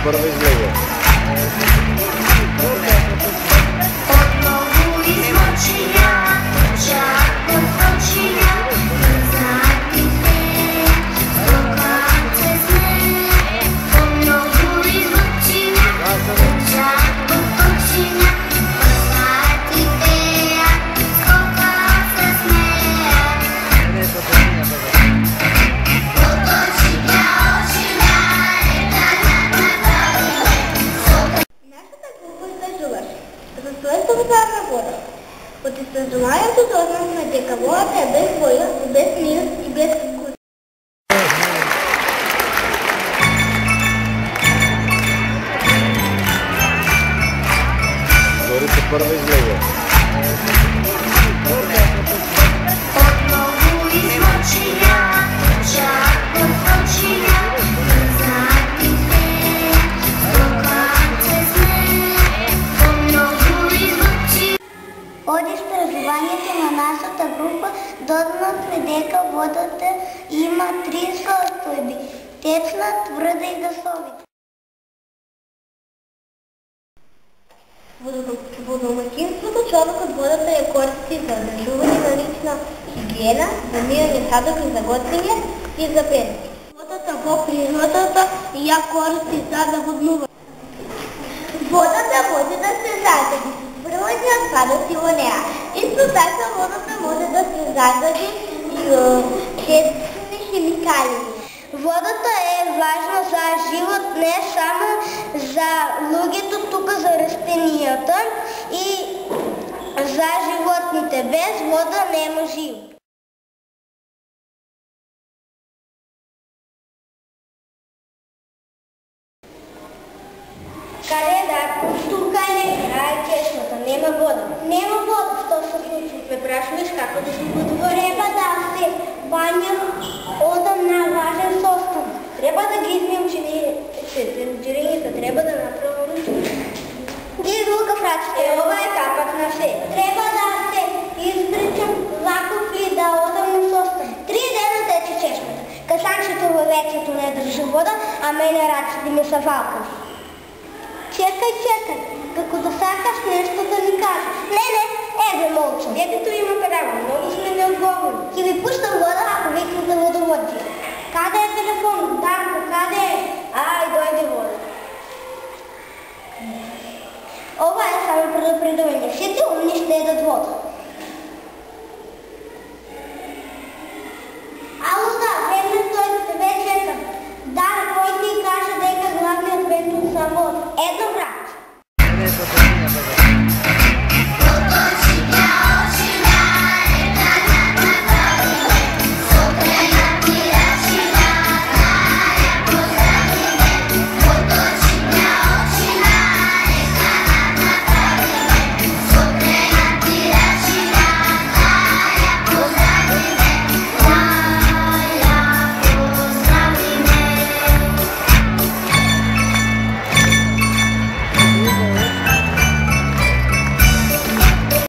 първа излезе. От изтъждуванието дознахме, дека водата е без воля, без мир и без вкус. Зорите първа излезе. Отново измъченя, чак отвъченя, задите, рокате сме, отново измъченя. От изтъждуванието на нашата група дознахме, дека водата има 3 състои – течна, твърда и гъсовита. Водомакинството човек от водата е користи за държуване на лична хигиена, за мирни садови за готвене и за пенски. Водата по природата я користи за наводнуване. Водата може да се задади с природни отпадъци в нея. Исто така водата може да се задади и хетични химикали. Водата е важна за живот, не само за луѓето, тука за растенията и за животните. Без вода нема живот. Къде да? Тука не край чешмата, нема вода. Нема вода, що се случи? Ме прашваш како да си подвори? Треба да се баня одам на важен состав. Трябва да ги измим трябва да направим ручки. Ги рука в ръцете, ова е капак на все. Трябва да се изпричам лаков и да одам на состав. 3 дена тече чешмата. Касанчето във вецето не държи вода, а мене ръцете ми са валкави. Чекай, како да сакаш нещо да ни кажеш. Не, еве мълчам. Детето има право, много сме неотговорни. Ќе ви пущам вода, ако викнете водоводие. Каде е телефон? Дарко, каде е? Ай, дойде вода. Ова е само предупредување. Сите умни ще едат вода.